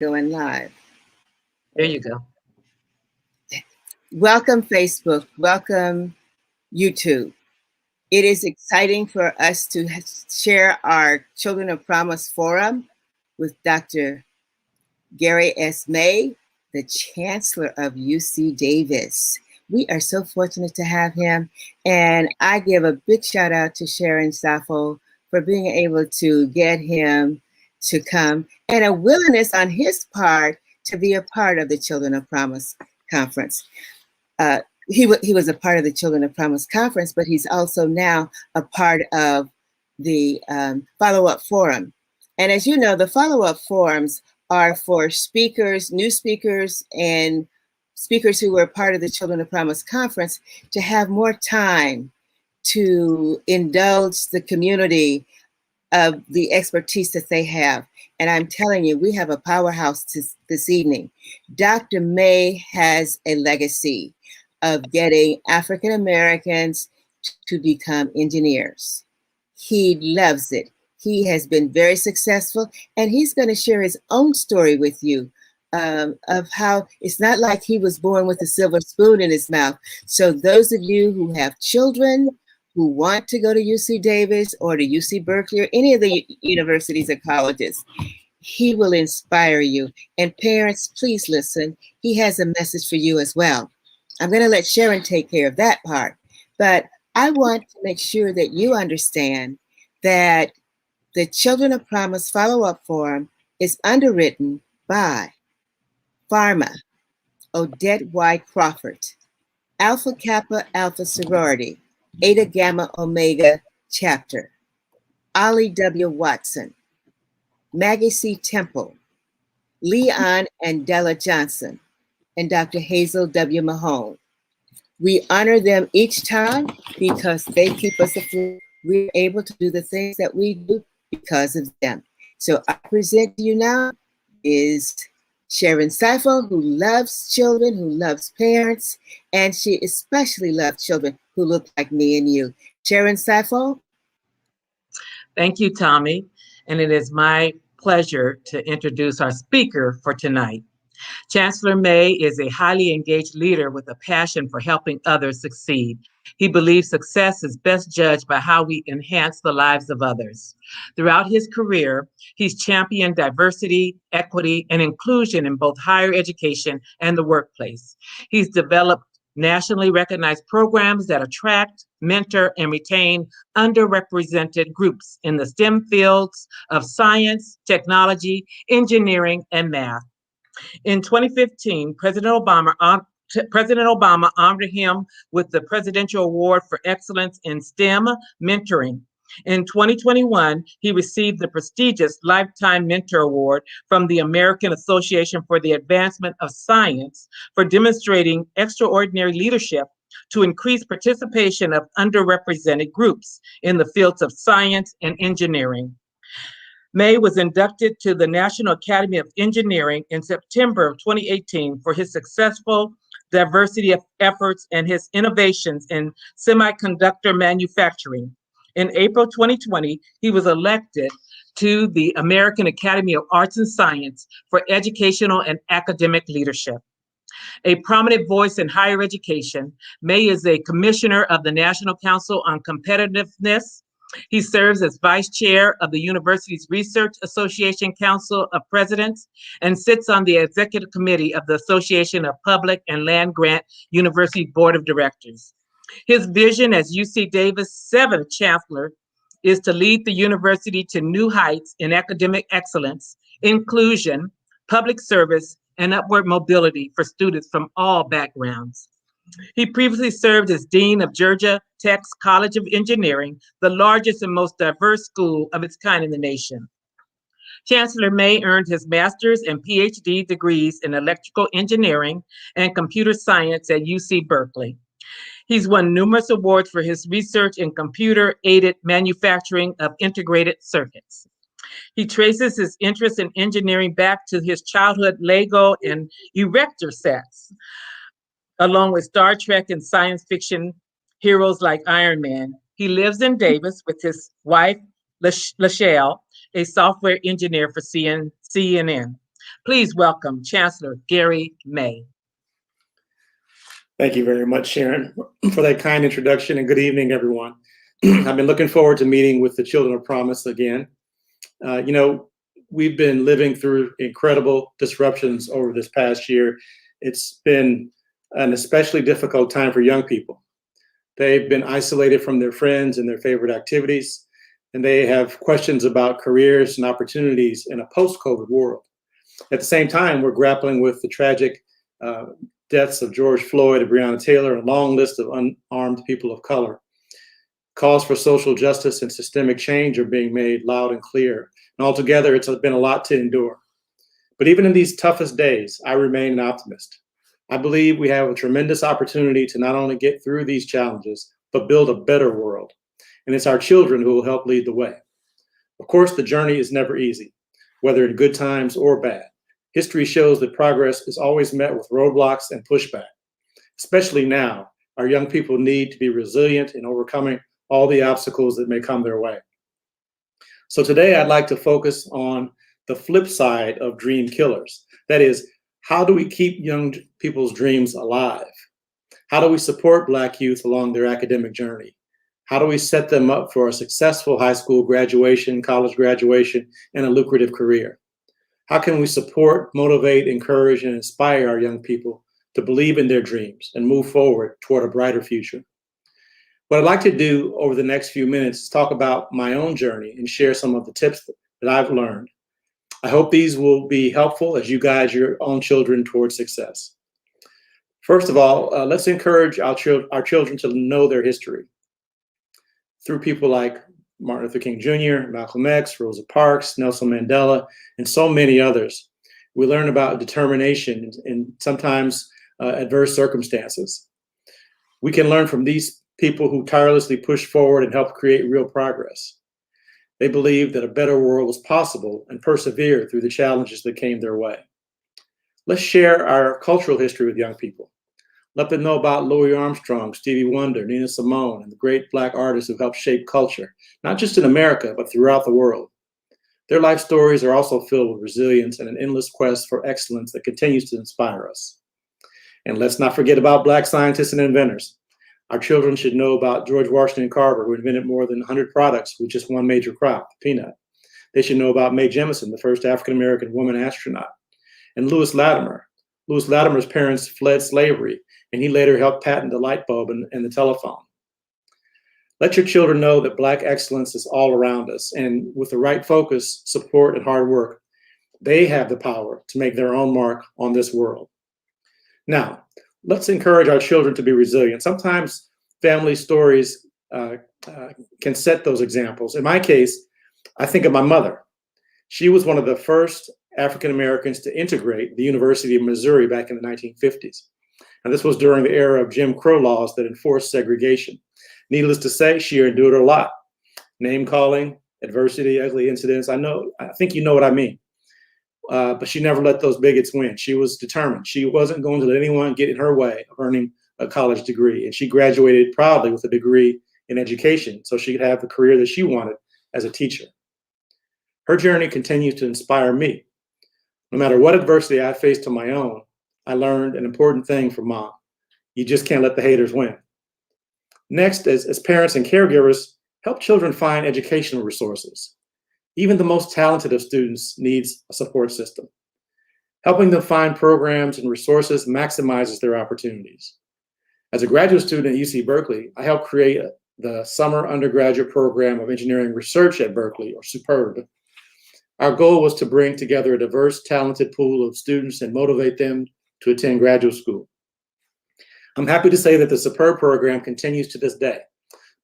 Going live. There you go. Welcome, Facebook. Welcome, YouTube. It is exciting for us to share our Children of Promise Forum with Dr. Gary S. May, the Chancellor of UC Davis. We are so fortunate to have him, and I give a big shout out to Sharon Sappho for being able to get him to come, and a willingness on his part to be a part of the Children of Promise Conference. He was a part of the Children of Promise Conference, but he's also now a part of the follow-up forum. And as you know, the follow-up forums are for speakers, new speakers, and speakers who were part of the Children of Promise Conference to have more time to indulge the community of the expertise that they have. And I'm telling you, we have a powerhouse this evening. Dr. May has a legacy of getting African Americans to become engineers. He loves it. He has been very successful, and he's going to share his own story with you of how it's not like he was born with a silver spoon in his mouth. So those of you who have children who want to go to UC Davis or to UC Berkeley or any of the universities or colleges, he will inspire you. And parents, please listen. He has a message for you as well. I'm going to let Sharon take care of that part. But I want to make sure that you understand that the Children of Promise Follow-Up Forum is underwritten by Pharma, Odette Y. Crawford, Alpha Kappa Alpha Sorority, Eta Gamma Omega Chapter, Ollie W. Watson, Maggie C. Temple, Leon and Della Johnson, and Dr. Hazel W. Mahone. We honor them each time because they keep us afloat. We're able to do the things that we do because of them. So I present to you now is Sharon Sappho, who loves children, who loves parents, and she especially loves children who look like me and you. Sharon Sappho. Thank you, Tommy. And it is my pleasure to introduce our speaker for tonight. Chancellor May is a highly engaged leader with a passion for helping others succeed. He believes success is best judged by how we enhance the lives of others. Throughout his career, he's championed diversity, equity, and inclusion in both higher education and the workplace. He's developed nationally recognized programs that attract, mentor, and retain underrepresented groups in the STEM fields of science, technology, engineering, and math. In 2015, President Obama honored him with the Presidential Award for Excellence in STEM Mentoring. In 2021, he received the prestigious Lifetime Mentor Award from the American Association for the Advancement of Science for demonstrating extraordinary leadership to increase participation of underrepresented groups in the fields of science and engineering. May was inducted to the National Academy of Engineering in September of 2018 for his successful diversity of efforts and his innovations in semiconductor manufacturing. In April 2020, he was elected to the American Academy of Arts and Science for educational and academic leadership. A prominent voice in higher education, May is a commissioner of the National Council on Competitiveness. He serves as vice chair of the university's Research Association Council of Presidents and sits on the executive committee of the Association of Public and Land Grant University Board of Directors. His vision as UC Davis' seventh chancellor is to lead the university to new heights in academic excellence, inclusion, public service, and upward mobility for students from all backgrounds. He previously served as Dean of Georgia Tech's College of Engineering, the largest and most diverse school of its kind in the nation. Chancellor May earned his master's and PhD degrees in electrical engineering and computer science at UC Berkeley. He's won numerous awards for his research in computer-aided manufacturing of integrated circuits. He traces his interest in engineering back to his childhood Lego and erector sets, along with Star Trek and science fiction heroes like Iron Man. He lives in Davis with his wife, Lachelle, a software engineer for CNN. Please welcome Chancellor Gary May. Thank you very much, Sharon, for that kind introduction, and good evening, everyone. I've been looking forward to meeting with the Children of Promise again. We've been living through incredible disruptions over this past year. It's been an especially difficult time for young people. They've been isolated from their friends and their favorite activities, and they have questions about careers and opportunities in a post-COVID world. At the same time, we're grappling with the tragic deaths of George Floyd and Breonna Taylor, and a long list of unarmed people of color. Calls for social justice and systemic change are being made loud and clear. And altogether, it's been a lot to endure. But even in these toughest days, I remain an optimist. I believe we have a tremendous opportunity to not only get through these challenges, but build a better world. And it's our children who will help lead the way. Of course, the journey is never easy, whether in good times or bad. History shows that progress is always met with roadblocks and pushback. Especially now, our young people need to be resilient in overcoming all the obstacles that may come their way. So today I'd like to focus on the flip side of dream killers. That is, how do we keep young people's dreams alive? How do we support Black youth along their academic journey? How do we set them up for a successful high school graduation, college graduation, and a lucrative career? How can we support, motivate, encourage, and inspire our young people to believe in their dreams and move forward toward a brighter future? What I'd like to do over the next few minutes is talk about my own journey and share some of the tips that I've learned. I hope these will be helpful as you guide your own children towards success. First of all, let's encourage our children to know their history through people like Martin Luther King Jr., Malcolm X, Rosa Parks, Nelson Mandela, and so many others. We learn about determination in sometimes adverse circumstances. We can learn from these people who tirelessly push forward and help create real progress. They believed that a better world was possible and persevered through the challenges that came their way. Let's share our cultural history with young people. Let them know about Louis Armstrong, Stevie Wonder, Nina Simone, and the great Black artists who helped shape culture, not just in America, but throughout the world. Their life stories are also filled with resilience and an endless quest for excellence that continues to inspire us. And let's not forget about Black scientists and inventors. Our children should know about George Washington Carver, who invented more than 100 products with just one major crop, the peanut. They should know about Mae Jemison, the first African-American woman astronaut, and Lewis Latimer. Lewis Latimer's parents fled slavery, and he later helped patent the light bulb and the telephone. Let your children know that Black excellence is all around us, and with the right focus, support, and hard work, they have the power to make their own mark on this world. Now, let's encourage our children to be resilient. Sometimes family stories can set those examples. In my case, I think of my mother. She was one of the first African Americans to integrate the University of Missouri back in the 1950s. And this was during the era of Jim Crow laws that enforced segregation. Needless to say, she endured a lot. Name calling, adversity, ugly incidents. I think you know what I mean. But she never let those bigots win. She was determined. She wasn't going to let anyone get in her way of earning a college degree. And she graduated proudly with a degree in education so she could have the career that she wanted as a teacher. Her journey continues to inspire me. No matter what adversity I faced on my own, I learned an important thing from Mom. You just can't let the haters win. Next, as parents and caregivers, help children find educational resources. Even the most talented of students needs a support system. Helping them find programs and resources maximizes their opportunities. As a graduate student at UC Berkeley, I helped create the Summer Undergraduate Program of Engineering Research at Berkeley, or SUPERB. Our goal was to bring together a diverse, talented pool of students and motivate them to attend graduate school. I'm happy to say that the SUPERB program continues to this day.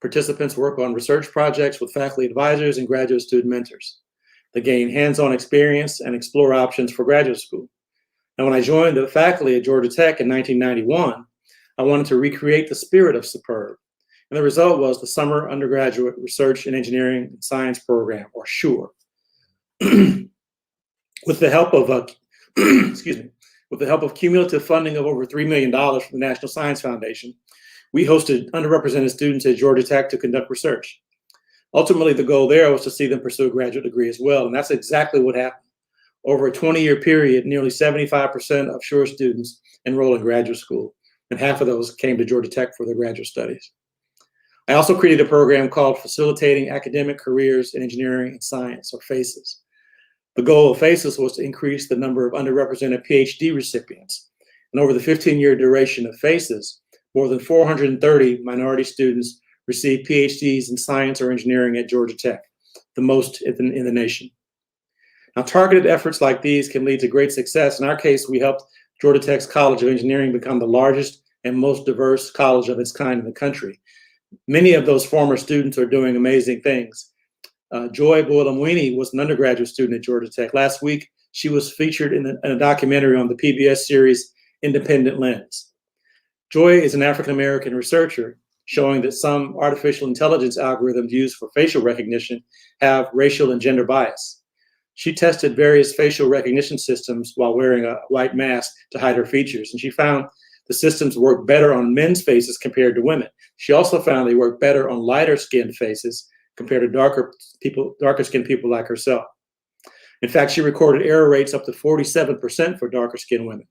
Participants work on research projects with faculty advisors and graduate student mentors. They gain hands-on experience and explore options for graduate school. And when I joined the faculty at Georgia Tech in 1991, I wanted to recreate the spirit of SUPERB. And the result was the Summer Undergraduate Research in Engineering and Science Program, or SURE. With the help of with the help of cumulative funding of over $3 million from the National Science Foundation, we hosted underrepresented students at Georgia Tech to conduct research. Ultimately, the goal there was to see them pursue a graduate degree as well, and that's exactly what happened. Over a 20-year period, nearly 75% of SURE students enroll in graduate school, and half of those came to Georgia Tech for their graduate studies. I also created a program called Facilitating Academic Careers in Engineering and Science, or FACES. The goal of FACES was to increase the number of underrepresented PhD recipients. And over the 15-year duration of FACES, more than 430 minority students received PhDs in science or engineering at Georgia Tech, the most in the nation. Now, targeted efforts like these can lead to great success. In our case, we helped Georgia Tech's College of Engineering become the largest and most diverse college of its kind in the country. Many of those former students are doing amazing things. Joy Boylamwini was an undergraduate student at Georgia Tech. Last week, she was featured in a documentary on the PBS series Independent Lens. Joy is an African-American researcher showing that some artificial intelligence algorithms used for facial recognition have racial and gender bias. She tested various facial recognition systems while wearing a white mask to hide her features, and she found the systems work better on men's faces compared to women. She also found they work better on lighter-skinned faces compared to darker-skinned people like herself. In fact, she recorded error rates up to 47% for darker-skinned women.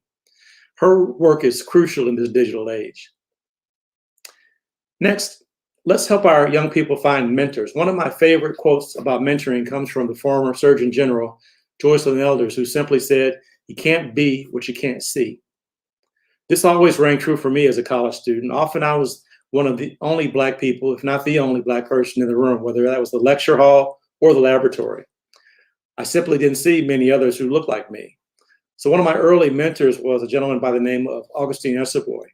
Her work is crucial in this digital age. Next, let's help our young people find mentors. One of my favorite quotes about mentoring comes from the former Surgeon General, Joycelyn Elders, who simply said, "You can't be what you can't see." This always rang true for me as a college student. Often I was one of the only Black people, if not the only Black person in the room, whether that was the lecture hall or the laboratory. I simply didn't see many others who looked like me. So one of my early mentors was a gentleman by the name of Augustine Esserboy.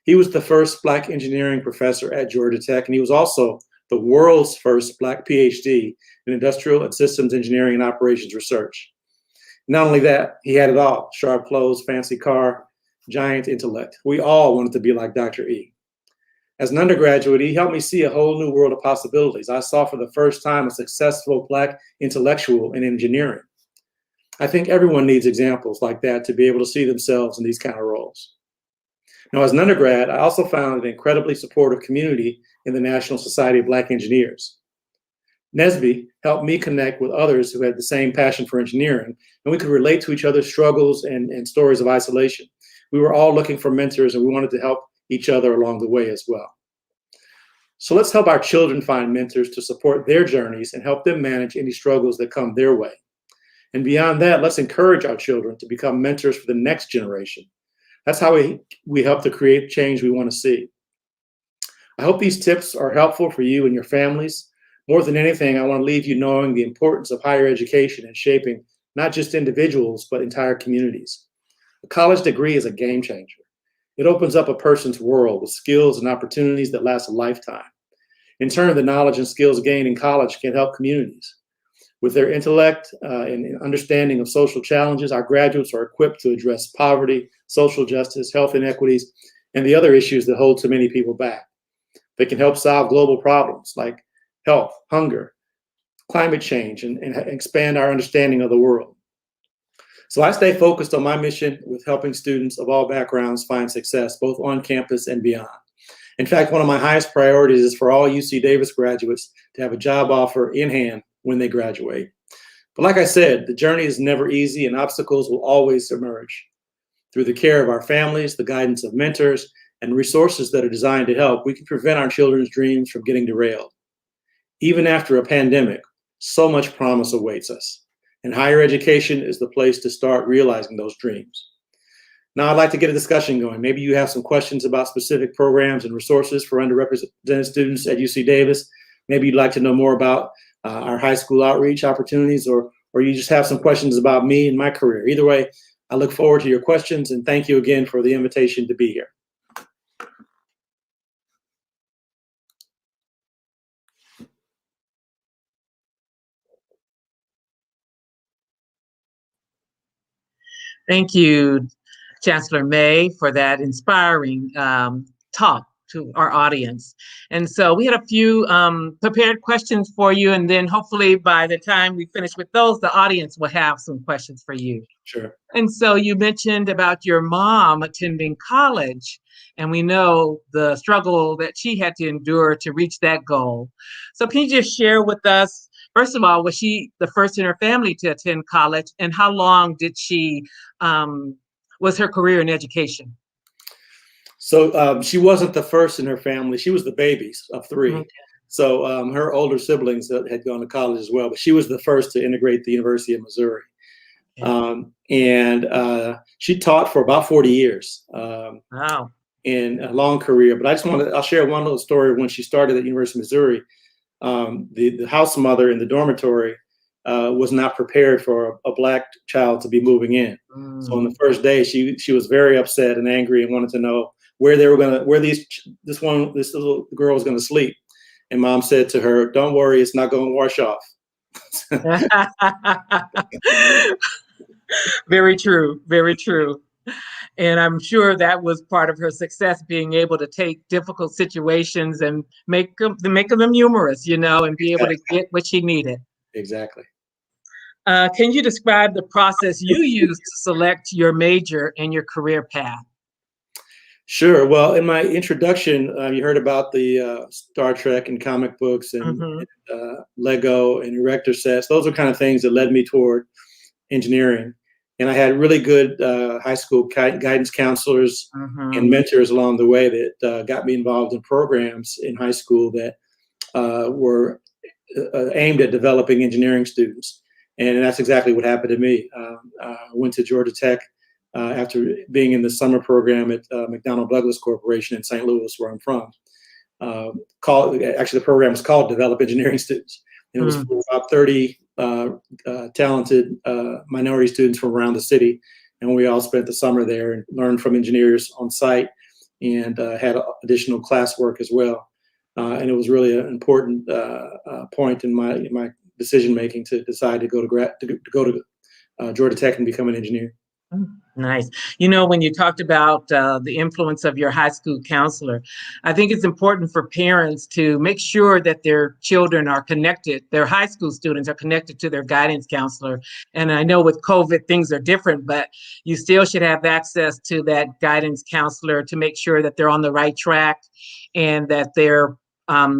He was the first Black engineering professor at Georgia Tech, and he was also the world's first Black PhD in industrial and systems engineering and operations research. Not only that, he had it all: sharp clothes, fancy car, giant intellect. We all wanted to be like Dr. E. As an undergraduate, he helped me see a whole new world of possibilities. I saw for the first time a successful Black intellectual in engineering. I think everyone needs examples like that to be able to see themselves in these kind of roles. Now, as an undergrad, I also found an incredibly supportive community in the National Society of Black Engineers. NSBE helped me connect with others who had the same passion for engineering, and we could relate to each other's struggles and stories of isolation. We were all looking for mentors, and we wanted to help each other along the way as well. So let's help our children find mentors to support their journeys and help them manage any struggles that come their way. And beyond that, let's encourage our children to become mentors for the next generation. That's how we help to create change we want to see. I hope these tips are helpful for you and your families. More than anything, I want to leave you knowing the importance of higher education in shaping not just individuals, but entire communities. A college degree is a game changer. It opens up a person's world with skills and opportunities that last a lifetime. In turn, the knowledge and skills gained in college can help communities. With their intellect and understanding of social challenges, our graduates are equipped to address poverty, social justice, health inequities, and the other issues that hold so many people back. They can help solve global problems like health, hunger, climate change, and expand our understanding of the world. So I stay focused on my mission with helping students of all backgrounds find success, both on campus and beyond. In fact, one of my highest priorities is for all UC Davis graduates to have a job offer in hand when they graduate. But like I said, the journey is never easy and obstacles will always emerge. Through the care of our families, the guidance of mentors, and resources that are designed to help, we can prevent our children's dreams from getting derailed. Even after a pandemic, so much promise awaits us, and higher education is the place to start realizing those dreams. Now, I'd like to get a discussion going. Maybe you have some questions about specific programs and resources for underrepresented students at UC Davis. Maybe you'd like to know more about our high school outreach opportunities, or you just have some questions about me and my career. Either way, I look forward to your questions, and thank you again for the invitation to be here. Thank you, Chancellor May, for that inspiring talk to our audience. And so we had a few prepared questions for you, and then hopefully by the time we finish with those, the audience will have some questions for you. Sure. And so you mentioned about your mom attending college, and we know the struggle that she had to endure to reach that goal. So can you just share with us First of all, was she the first in her family to attend college? And how long did was her career in education? So she wasn't the first in her family. She was the babies of three. Okay. So her older siblings had gone to college as well, but she was the first to integrate the University of Missouri. Okay. And she taught for about 40 years. Wow. In a long career. But I'll share one little story. When she started at the University of Missouri, the house mother in the dormitory was not prepared for a Black child to be moving in. So on the first day, she was very upset and angry and wanted to know where this little girl was going to sleep. And Mom said to her, "Don't worry, it's not going to wash off." Very true. Very true. And I'm sure that was part of her success, being able to take difficult situations and make them humorous, and be able to get what she needed. Exactly. Can you describe the process you used to select your major and your career path? Sure. Well, in my introduction, you heard about the Star Trek and comic books and Lego and erector sets. Those are kind of things that led me toward engineering. And I had really good high school guidance counselors and mentors along the way that got me involved in programs in high school that were aimed at developing engineering students. And that's exactly what happened to me. I went to Georgia Tech after being in the summer program at McDonnell Douglas Corporation in St. Louis, where I'm from. Actually, the program was called Develop Engineering Students. And it was for about 30 talented minority students from around the city. And we all spent the summer there and learned from engineers on site and had additional classwork as well. And it was really an important point in my decision making to decide to go to Georgia Tech and become an engineer. Nice. When you talked about the influence of your high school counselor, I think it's important for parents to make sure that their children are connected, their high school students are connected to their guidance counselor. And I know with COVID, things are different, but you still should have access to that guidance counselor to make sure that they're on the right track and that they're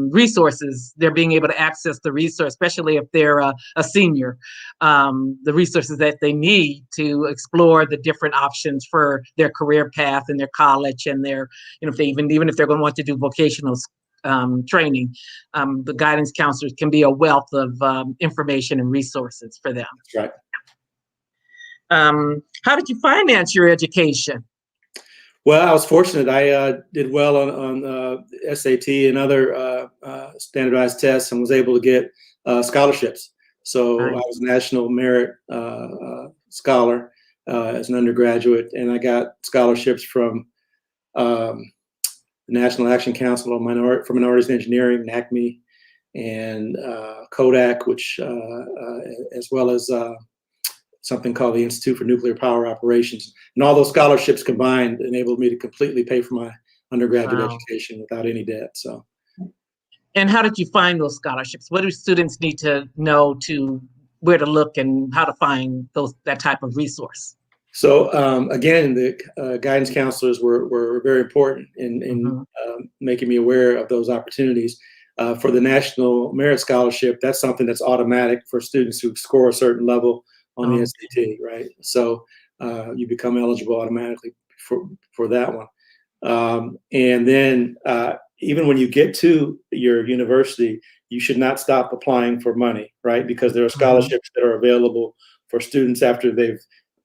resources, they're being able to access the resource, especially if they're a senior, the resources that they need to explore the different options for their career path and their college and their, if they even if they're going to want to do vocational training, the guidance counselors can be a wealth of information and resources for them. That's right. How did you finance your education? Well, I was fortunate. I did well on SAT and other standardized tests and was able to get scholarships. So Nice. I was a National Merit Scholar as an undergraduate, and I got scholarships from the National Action Council for Minorities in Engineering, NACME, and Kodak, which as well as something called the Institute for Nuclear Power Operations. And all those scholarships combined enabled me to completely pay for my undergraduate education without any debt. So. And how did you find those scholarships? What do students need to know to where to look and how to find that type of resource? So again, the guidance counselors were very important in making me aware of those opportunities. For the National Merit Scholarship, that's something that's automatic for students who score a certain level on the SAT, right? So you become eligible automatically for that one. And then even when you get to your university, you should not stop applying for money, right? Because there are scholarships that are available for students after they've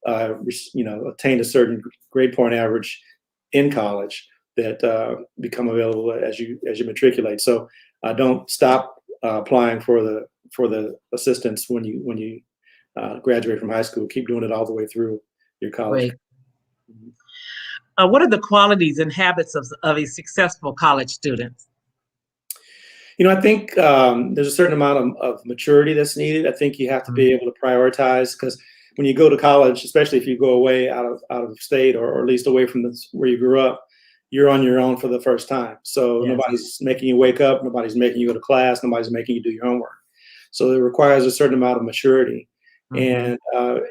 attained a certain grade point average in college that become available as you matriculate. So don't stop applying for the assistance when you graduate from high school. Keep doing it all the way through your college. What are the qualities and habits of a successful college student? I think there's a certain amount of maturity that's needed. I think you have to be able to prioritize, because when you go to college, especially if you go away out of state or at least away from where you grew up, you're on your own for the first time. So nobody's making you wake up, nobody's making you go to class, nobody's making you do your homework. So it requires a certain amount of maturity. And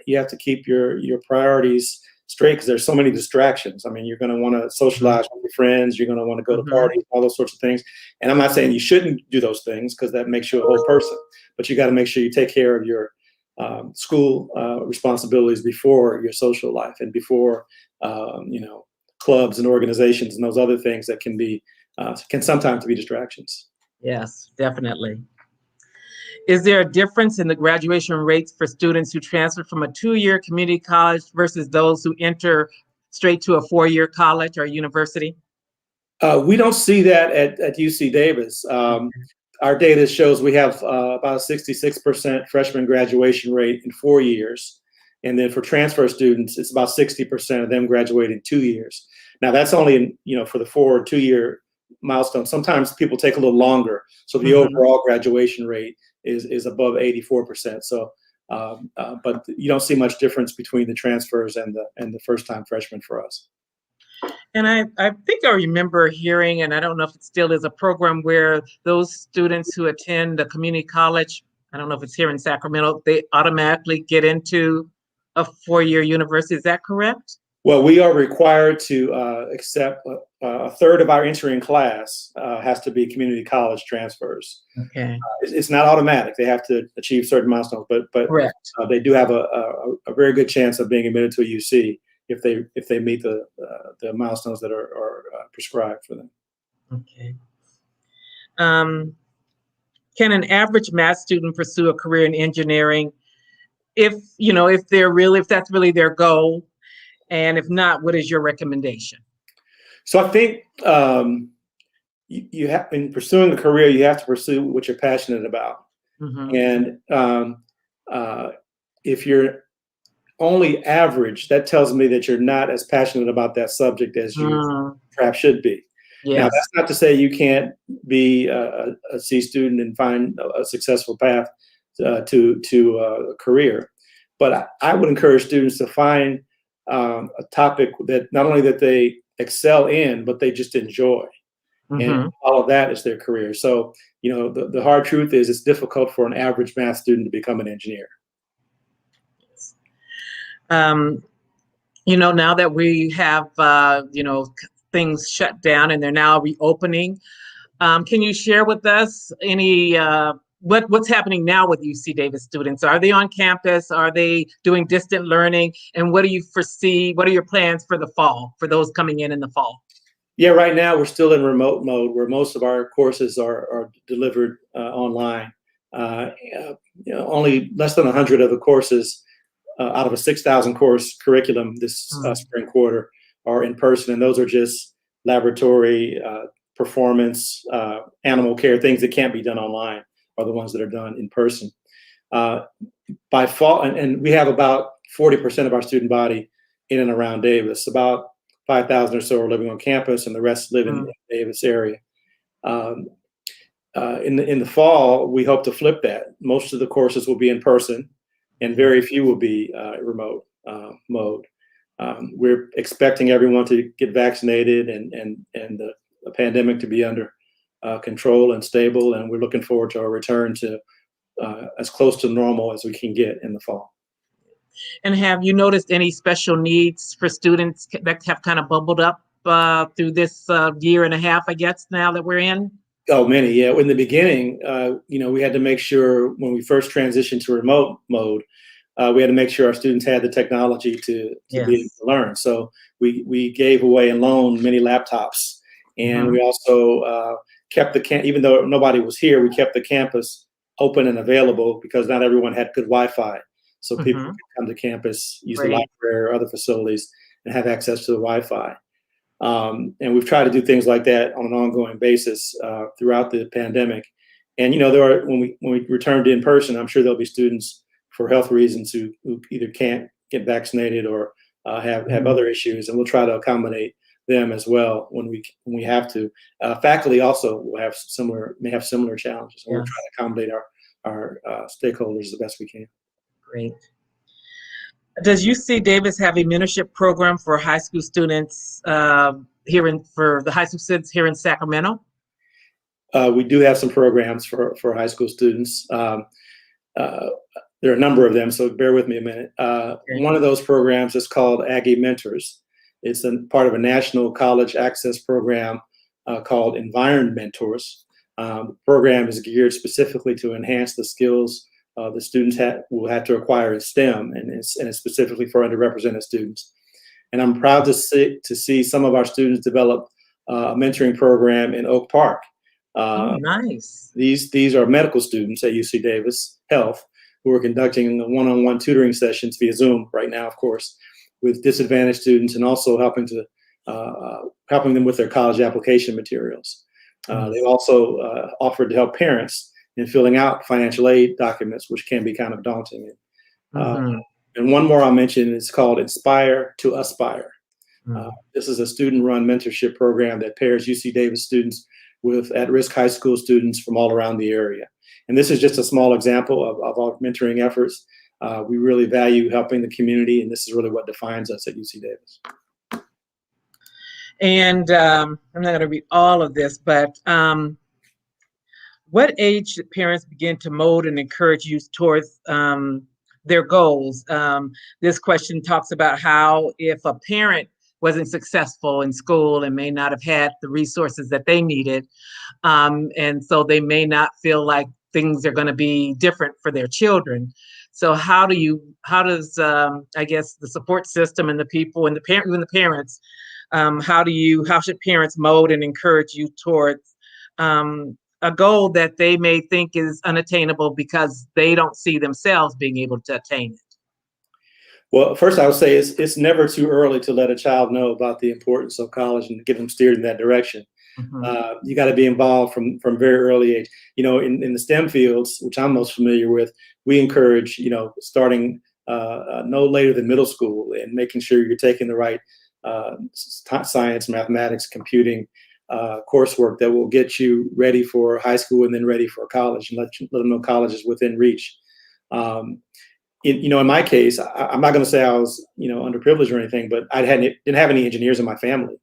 you have to keep your priorities straight because there's so many distractions. I mean, you're going to want to socialize with your friends. You're going to want to go to parties, all those sorts of things. And I'm not saying you shouldn't do those things because that makes you a whole person. But you got to make sure you take care of your school responsibilities before your social life and before clubs and organizations and those other things that can sometimes be distractions. Yes, definitely. Is there a difference in the graduation rates for students who transfer from a 2-year community college versus those who enter straight to a 4-year college or university? We don't see that at UC Davis. Our data shows we have about a 66% freshman graduation rate in 4 years. And then for transfer students, it's about 60% of them graduate in 2 years. Now that's only for the 2-year milestone. Sometimes people take a little longer. So the overall graduation rate is above 84%. So, but you don't see much difference between the transfers and the first-time freshmen for us. And I think I remember hearing, and I don't know if it still is, a program where those students who attend a community college, I don't know if it's here in Sacramento, they automatically get into a 4-year university. Is that correct? Well, we are required to accept a third of our entering class has to be community college transfers. Okay. It's not automatic. They have to achieve certain milestones, but they do have a very good chance of being admitted to a UC if they meet the milestones that are prescribed for them. Okay. Can an average math student pursue a career in engineering if that's really their goal? And if not, what is your recommendation? So I think you have, in pursuing a career, you have to pursue what you're passionate about. And if you're only average, that tells me that you're not as passionate about that subject as you perhaps should be. Yes. Now, that's not to say you can't be a C student and find a successful path to a career. But I would encourage students to find a topic that not only that they excel in, but they just enjoy. And all of that is their career. So, the hard truth is it's difficult for an average math student to become an engineer. Now that we have, things shut down and they're now reopening, can you share with us any what's happening now with UC Davis students? Are they on campus? Are they doing distant learning? And what do you foresee? What are your plans for the fall, for those coming in the fall? Yeah, right now we're still in remote mode where most of our courses are delivered online. Only less than 100 of the courses out of a 6,000 course curriculum this spring quarter are in person. And those are just laboratory, performance, animal care, things that can't be done online are the ones that are done in person. By fall, and we have about 40% of our student body in and around Davis. About 5,000 or so are living on campus, and the rest live in the Davis area. In the fall, we hope to flip that. Most of the courses will be in person, and very few will be remote mode. We're expecting everyone to get vaccinated and the pandemic to be under control and stable, and we're looking forward to our return to as close to normal as we can get in the fall. And have you noticed any special needs for students that have kind of bubbled up through this year and a half, I guess, now that we're in? Oh, many, yeah. In the beginning, we had to make sure when we first transitioned to remote mode, we had to make sure our students had the technology to be able to learn. So we gave away and loaned many laptops, and we also kept even though nobody was here, we kept the campus open and available because not everyone had good Wi-Fi. So people could come to campus, use the library or other facilities, and have access to the Wi-Fi. And we've tried to do things like that on an ongoing basis throughout the pandemic. And when we return to in person, I'm sure there'll be students for health reasons who either can't get vaccinated or have other issues, and we'll try to accommodate them as well when we have to. Faculty also will may have similar challenges, and we'll try to accommodate our stakeholders the best we can. Great. Does UC Davis have a mentorship program for high school students for the high school students here in Sacramento? We do have some programs for high school students. there are a number of them, so bear with me a minute. Okay. One of those programs is called Aggie Mentors. It's part of a national college access program called Environment Mentors. The program is geared specifically to enhance the skills the students will have to acquire in STEM, and it's specifically for underrepresented students. And I'm proud to see some of our students develop a mentoring program in Oak Park. Oh, nice. These are medical students at UC Davis Health who are conducting one-on-one tutoring sessions via Zoom right now, of course, with disadvantaged students, and also helping them with their college application materials. They've also offered to help parents in filling out financial aid documents, which can be kind of daunting. And one more I'll mention is called Inspire to Aspire. This is a student-run mentorship program that pairs UC Davis students with at-risk high school students from all around the area. And this is just a small example of our mentoring efforts. We really value helping the community, and this is really what defines us at UC Davis. And I'm not going to read all of this, but what age should parents begin to mold and encourage youth towards their goals? This question talks about how if a parent wasn't successful in school and may not have had the resources that they needed, and so they may not feel like things are going to be different for their children. So how does I guess the support system and the people and even the parents, how should parents mold and encourage you towards a goal that they may think is unattainable because they don't see themselves being able to attain it? Well, first I would say it's never too early to let a child know about the importance of college and get them steered in that direction. You got to be involved from very early age. In the STEM fields, which I'm most familiar with, we encourage, starting no later than middle school and making sure you're taking the right science, mathematics, computing coursework that will get you ready for high school and then ready for college, and let them know college is within reach. In my case, I'm not going to say I was, underprivileged or anything, but I didn't have any engineers in my family.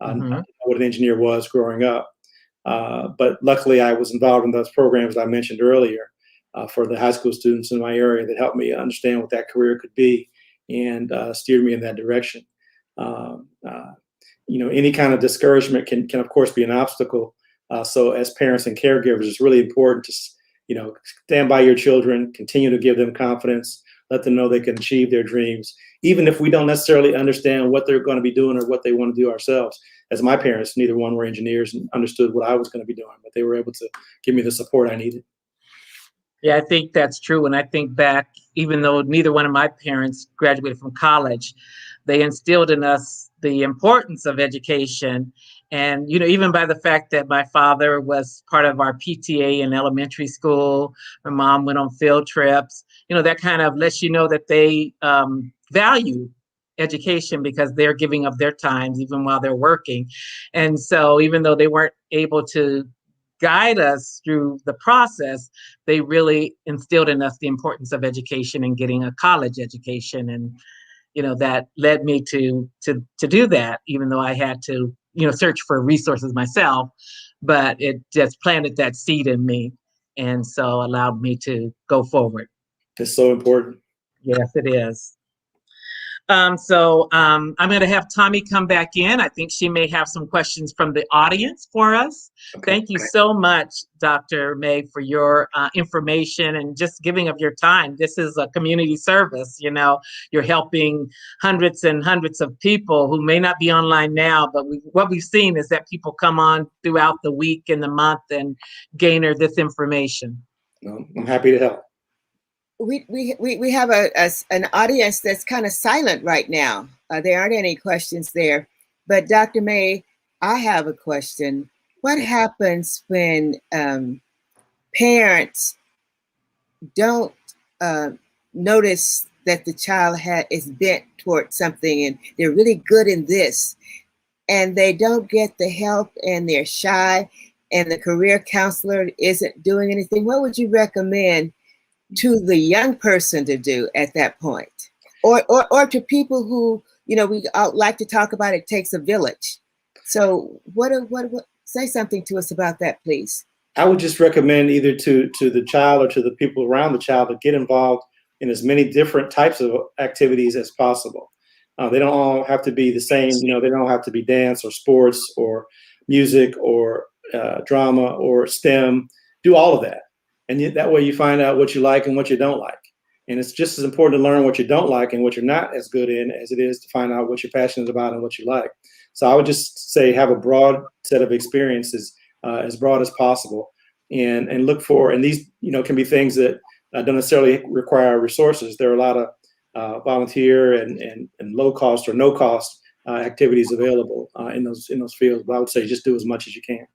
I didn't know what an engineer was growing up. But luckily, I was involved in those programs that I mentioned earlier for the high school students in my area that helped me understand what that career could be and steered me in that direction. Any kind of discouragement can of course be an obstacle. So as parents and caregivers, it's really important to, stand by your children, continue to give them confidence, let them know they can achieve their dreams, even if we don't necessarily understand what they're going to be doing or what they want to do ourselves. As my parents, neither one were engineers and understood what I was going to be doing, but they were able to give me the support I needed. Yeah, I think that's true. And I think back, even though neither one of my parents graduated from college, they instilled in us the importance of education. And, even by the fact that my father was part of our PTA in elementary school, my mom went on field trips, that kind of lets you know that they value education because they're giving up their times even while they're working. And so even though they weren't able to guide us through the process, they really instilled in us the importance of education and getting a college education. And that led me to do that, even though I had to search for resources myself, but it just planted that seed in me, and so allowed me to go forward. It's so important. Yes, it is. So I'm going to have Tommy come back in. I think she may have some questions from the audience for us. Okay. Thank you so much, Dr. May, for your information and just giving of your time. This is a community service. You're helping hundreds and hundreds of people who may not be online now, but what we've seen is that people come on throughout the week and the month and garner this information. Well, I'm happy to help. We have an audience that's kind of silent right now. There aren't any questions there. But Dr. May, I have a question. What happens when parents don't notice that the child is bent towards something and they're really good in this, and they don't get the help and they're shy and the career counselor isn't doing anything? What would you recommend to the young person to do at that point, or to people who we like to talk about it takes a village? So what say something to us about that, please. I would just recommend either to the child or to the people around the child to get involved in as many different types of activities as possible. They don't all have to be the same. They don't have to be dance or sports or music or drama or STEM. Do all of that. And that way you find out what you like and what you don't like. And it's just as important to learn what you don't like and what you're not as good in as it is to find out what you're passionate about and what you like. So I would just say have a broad set of experiences, as broad as possible, and look for, and these can be things that don't necessarily require resources. There are a lot of volunteer and low cost or no cost activities available in those fields. But I would say just do as much as you can.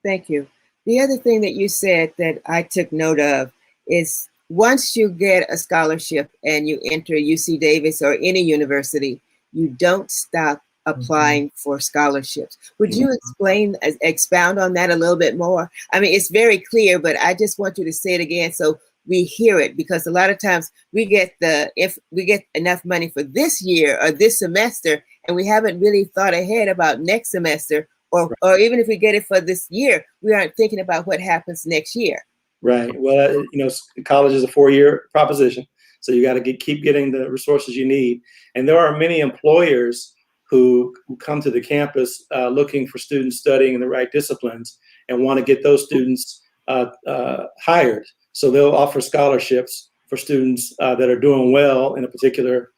Thank you. The other thing that you said that I took note of is once you get a scholarship and you enter UC Davis or any university, you don't stop applying for scholarships. Would you expound on that a little bit more? I mean, it's very clear, but I just want you to say it again so we hear it, because a lot of times we get if we get enough money for this year or this semester, and we haven't really thought ahead about next semester, or even if we get it for this year, we aren't thinking about what happens next year. Right. Well, college is a 4-year proposition, so you got to keep getting the resources you need. And there are many employers who come to the campus looking for students studying in the right disciplines and want to get those students hired. So they'll offer scholarships for students that are doing well in a particular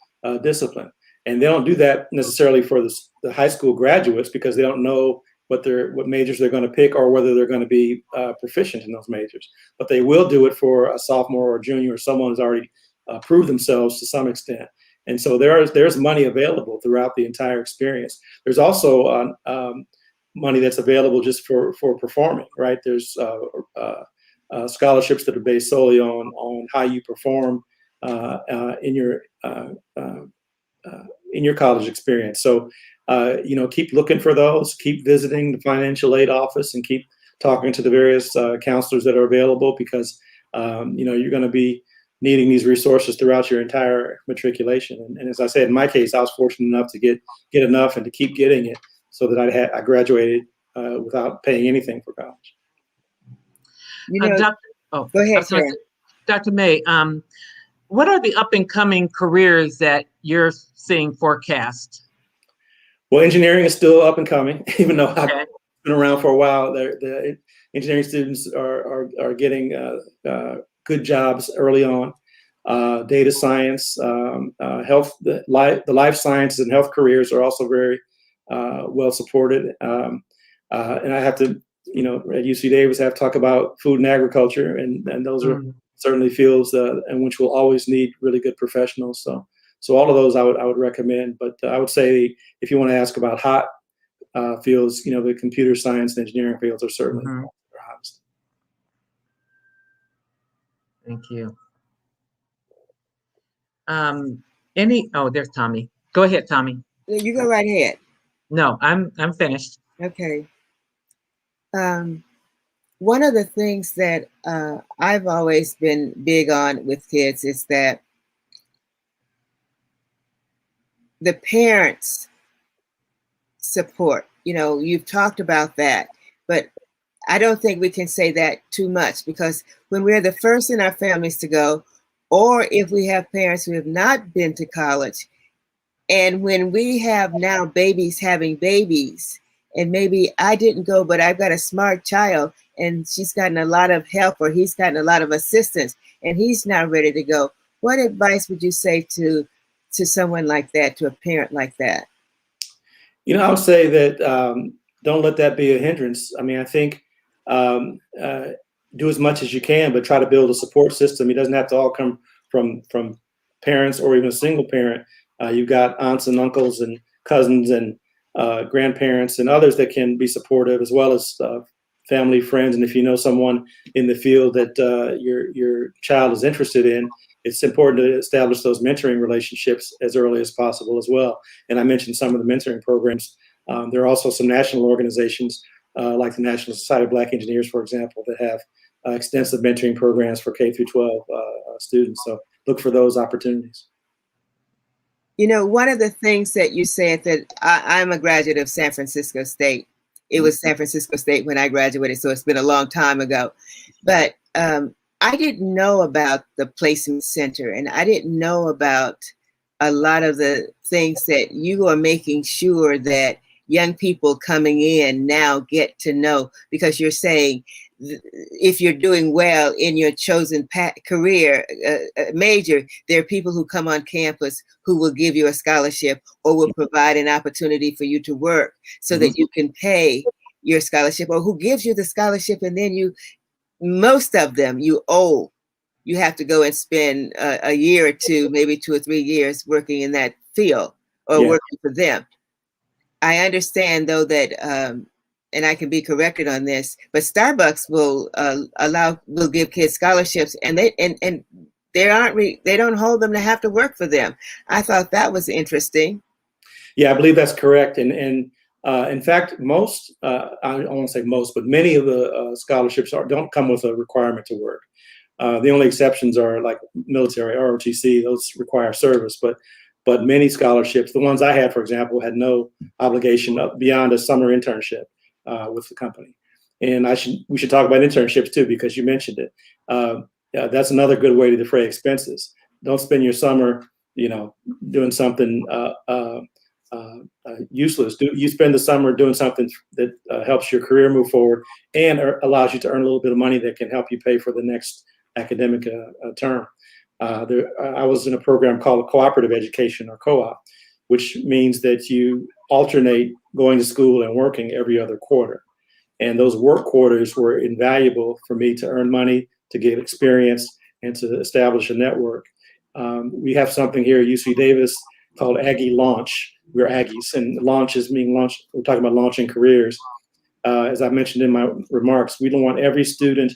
discipline. And they don't do that necessarily for the high school graduates, because they don't know what majors they're going to pick or whether they're going to be proficient in those majors. But they will do it for a sophomore or junior or someone who's already proved themselves to some extent. And so there's money available throughout the entire experience. There's also money that's available just for performing, right? There's scholarships that are based solely on how you perform in your college experience. So keep looking for those, keep visiting the financial aid office, and keep talking to the various counselors that are available, because you're going to be needing these resources throughout your entire matriculation. And as I said, in my case, I was fortunate enough to get enough and to keep getting it, so that I graduated without paying anything for college. Go ahead, Sharon. Dr. May, what are the up and coming careers that you're seeing forecast? Well, engineering is still up and coming, even though I've been around for a while. The engineering students are getting good jobs early on. Data science, health, the life sciences and health careers are also very well supported. And I have to, at UC Davis, I have to talk about food and agriculture, and those are certainly fields in which we'll always need really good professionals. So all of those I would recommend. But I would say, if you want to ask about hot fields, the computer science and engineering fields are certainly the hottest. Thank you. There's Tommy. Go ahead, Tommy. You go right ahead. No, I'm finished. Okay. One of the things that I've always been big on with kids is that the parents' support. You've talked about that, but I don't think we can say that too much, because when we're the first in our families to go, or if we have parents who have not been to college, and when we have now babies having babies, and maybe I didn't go, but I've got a smart child and she's gotten a lot of help, or he's gotten a lot of assistance and he's now ready to go. What advice would you say to someone like that, to a parent like that? I would say that don't let that be a hindrance. I mean, I think do as much as you can, but try to build a support system. It doesn't have to all come from parents or even a single parent. You've got aunts and uncles and cousins and grandparents and others that can be supportive, as well as family, friends. And if you know someone in the field that your child is interested in, it's important to establish those mentoring relationships as early as possible as well. And I mentioned some of the mentoring programs. There are also some national organizations like the National Society of Black Engineers, for example, that have extensive mentoring programs for K through 12 students. So look for those opportunities. One of the things that you said, that I'm a graduate of San Francisco State. It was San Francisco State when I graduated, so it's been a long time ago. But I didn't know about the placement center, and I didn't know about a lot of the things that you are making sure that young people coming in now get to know, because you're saying if you're doing well in your chosen career major, there are people who come on campus who will give you a scholarship or will provide an opportunity for you to work so that you can pay your scholarship, or who gives you the scholarship and then most of them you owe. You have to go and spend a year or two, maybe 2 or 3 years working in that field or working for them. I understand though that, and I can be corrected on this, but Starbucks will will give kids scholarships, and they don't hold them to have to work for them. I thought that was interesting. Yeah, I believe that's correct. And in fact, most, I won't say most, but many of the scholarships don't come with a requirement to work. The only exceptions are like military, ROTC, those require service. But many scholarships, the ones I had, for example, had no obligation beyond a summer internship with the company. And we should talk about internships too, because you mentioned it. That's another good way to defray expenses. Don't spend your summer, doing something useless. You spend the summer doing something that helps your career move forward and allows you to earn a little bit of money that can help you pay for the next academic term. I was in a program called cooperative education, or co-op, which means that you alternate going to school and working every other quarter. And those work quarters were invaluable for me to earn money, to get experience, and to establish a network. We have something here at UC Davis called Aggie Launch. We're Aggies, and launch is mean launch. We're talking about launching careers. As I mentioned in my remarks, we don't want every student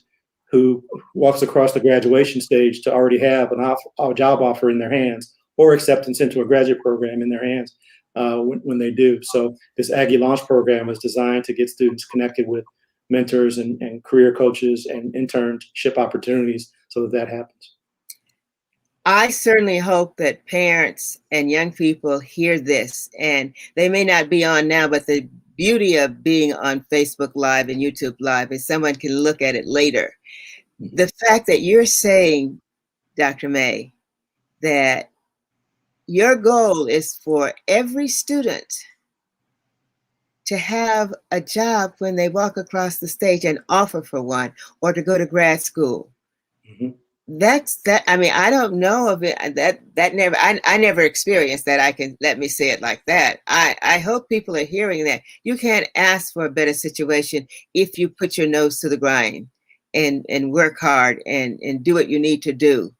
who walks across the graduation stage to already have a job offer in their hands or acceptance into a graduate program in their hands when they do. So this Aggie Launch program is designed to get students connected with mentors and career coaches and internship opportunities so that happens. I certainly hope that parents and young people hear this, and they may not be on now, but the beauty of being on Facebook Live and YouTube Live is someone can look at it later. The fact that you're saying, Dr. May, that your goal is for every student to have a job when they walk across the stage and offer for one, or to go to grad school. Mm-hmm. I mean, I don't know of it. I never experienced that. Let me say it like that. I hope people are hearing that. You can't ask for a better situation if you put your nose to the grind and work hard and do what you need to do,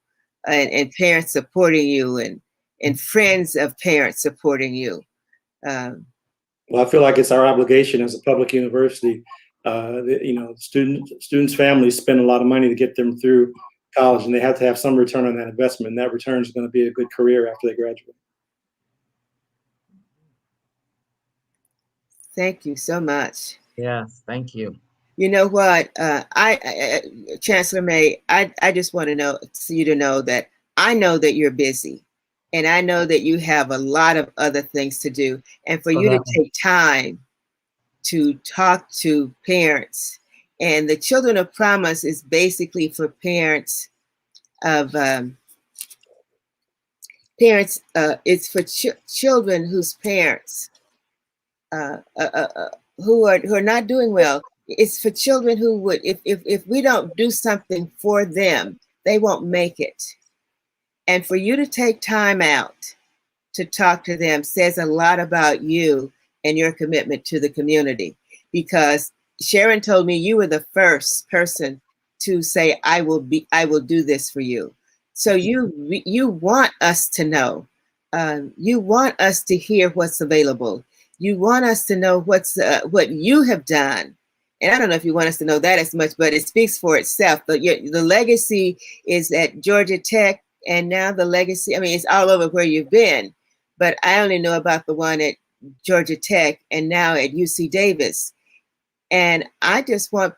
and parents supporting you and friends of parents supporting you. Well, I feel like it's our obligation as a public university. Students' families spend a lot of money to get them through college, and they have to have some return on that investment. And that return is going to be a good career after they graduate. Thank you so much. Yes, thank you. You know what, Chancellor May, I just want you to know that I know that you're busy, and I know that you have a lot of other things to do. And for you to take time to talk to parents, and the Children of Promise is basically for parents of it's for children whose parents who are not doing well. It's for children who would, if we don't do something for them, they won't make it. And for you to take time out to talk to them says a lot about you and your commitment to the community. Because Sharon told me you were the first person to say, I will do this for you. So you want us to know. You want us to hear what's available. You want us to know what you have done. And I don't know if you want us to know that as much, but it speaks for itself. But the legacy is at Georgia Tech, and now the legacy, I mean, it's all over where you've been. But I only know about the one at Georgia Tech and now at UC Davis. And I just want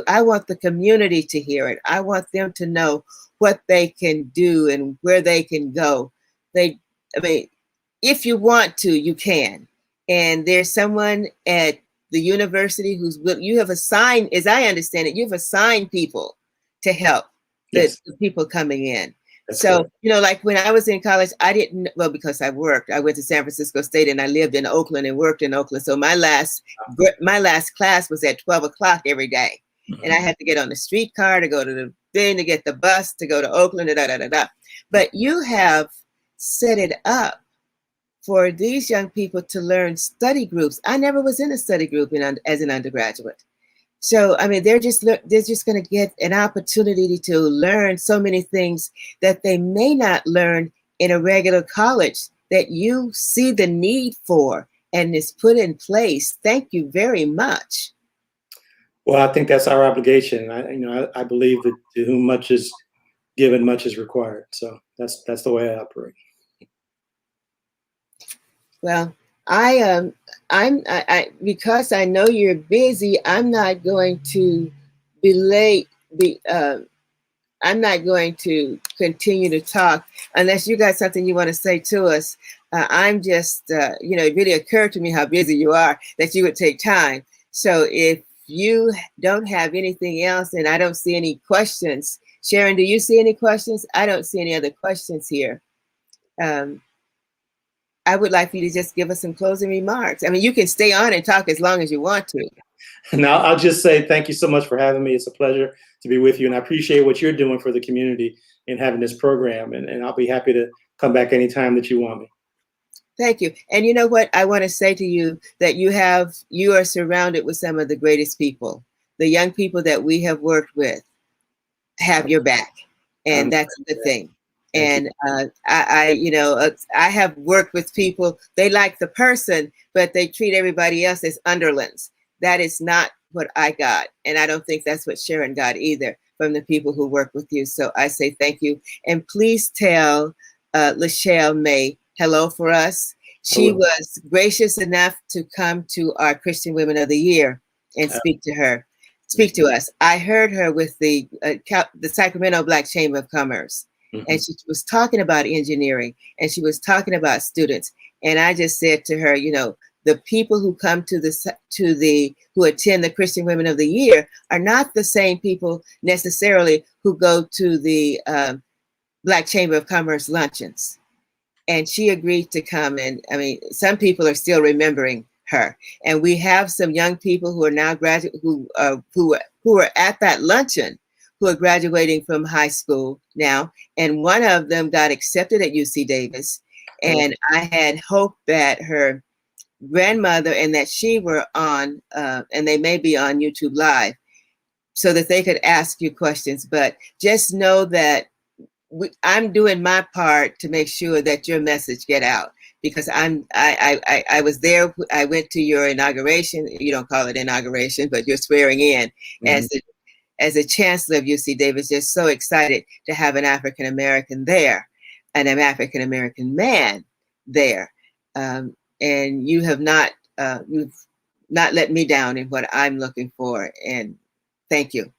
I want the community to hear it. I want them to know what they can do and where they can go. If you want to, you can. And there's someone at the university you have assigned, as I understand it, you've assigned people to help Yes. the people coming in. That's So, correct. you know, like when I was in college, I didn't, well, because I worked, I went to San Francisco State and I lived in Oakland and worked in Oakland. So my last class was at 12 o'clock every day. And I had to get on the streetcar to go to the thing, to get the bus, to go to Oakland, da, da, da, da. But you have set it up for these young people to learn study groups. I never was in a study group as an undergraduate. So, I mean, they're just going to get an opportunity to learn so many things that they may not learn in a regular college that you see the need for and is put in place. Thank you very much. Well, I think that's our obligation. I believe that to whom much is given, much is required. So that's the way I operate. Well, I because I know you're busy, I'm not going to I'm not going to continue to talk unless you got something you want to say to us. I'm just, it really occurred to me how busy you are that you would take time. So if you don't have anything else and I don't see any questions, Sharon, do you see any questions? I don't see any other questions here. I would like for you to just give us some closing remarks. I mean, you can stay on and talk as long as you want to. Now, I'll just say thank you so much for having me. It's a pleasure to be with you, and I appreciate what you're doing for the community in having this program, and I'll be happy to come back anytime that you want me. Thank you. And you know what? I want to say to you that you are surrounded with some of the greatest people. The young people that we have worked with have your back, and that's the thing. And I have worked with people, they like the person, but they treat everybody else as underlings. That is not what I got. And I don't think that's what Sharon got either from the people who work with you. So I say thank you. And please tell Lachelle May hello for us. She was gracious enough to come to our Christian Women of the Year and speak to us. I heard her with the Sacramento Black Chamber of Commerce. And she was talking about engineering and she was talking about students. And I just said to her, the people who come who attend the Christian Women of the Year are not the same people necessarily who go to the Black Chamber of Commerce luncheons. And she agreed to come. And I mean, some people are still remembering her. And we have some young people who are now who are at that luncheon, who are graduating from high school now. And one of them got accepted at UC Davis. And I had hoped that her grandmother and that she were on, and they may be on YouTube Live, so that they could ask you questions. But just know that I'm doing my part to make sure that your message get out, because I was there. I went to your inauguration. You don't call it inauguration, but you're swearing in as a chancellor of UC Davis. Just so excited to have an African American there, and an African American man there. And you have not you've not let me down in what I'm looking for. And thank you.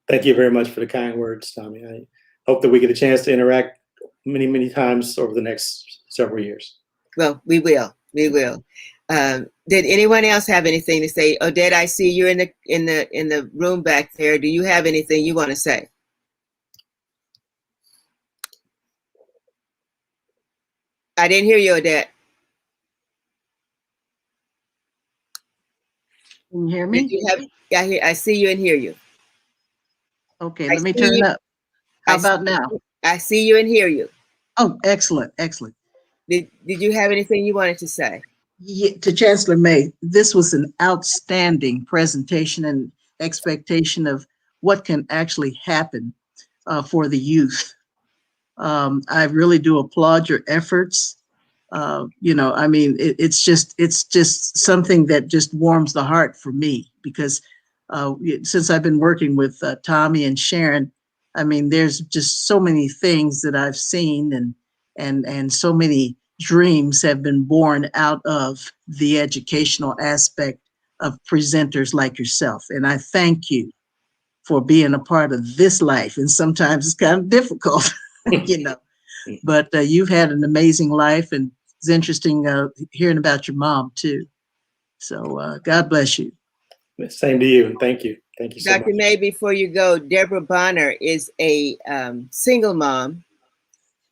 Thank you very much for the kind words, Tommy. I hope that we get a chance to interact many, many times over the next several years. Well, we will. We will. Did anyone else have anything to say? Odette, I see you in the room back there. Do you have anything you want to say? I didn't hear you, Odette. Can you hear me? I see you and hear you. Okay, let me turn up. How about now? I see you and hear you. Oh, excellent, excellent. Did you have anything you wanted to say? Yeah, to Chancellor May, this was an outstanding presentation and expectation of what can actually happen for the youth. I really do applaud your efforts. I mean, it's just something that just warms the heart for me, because since I've been working with Tommy and Sharon, I mean, there's just so many things that I've seen, and so many dreams have been born out of the educational aspect of presenters like yourself. And I thank you for being a part of this life. And sometimes it's kind of difficult, but you've had an amazing life, and it's interesting hearing about your mom too. So God bless you. Same to you, and thank you. Thank you so much. Dr. May, before you go, Deborah Bonner is a single mom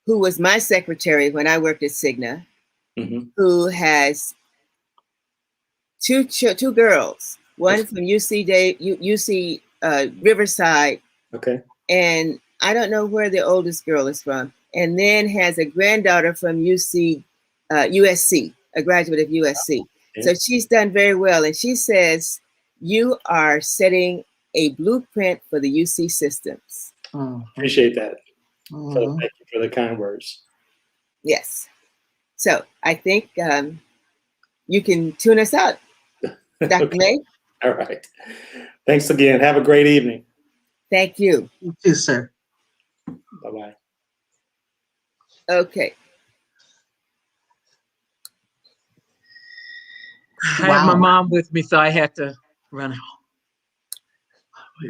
who was my secretary when I worked at Cigna, who has two girls, one from UC Riverside, Okay. and I don't know where the oldest girl is from, and then has a granddaughter from USC, a graduate of USC. Yeah. So she's done very well, and she says you are setting a blueprint for the UC systems. Appreciate that. So thank you for the kind words. Yes. So I think you can tune us out, Dr. Okay. May. All right. Thanks again. Have a great evening. Thank you. You too, sir. Bye-bye. Okay. I have my mom with me, so I had to run home.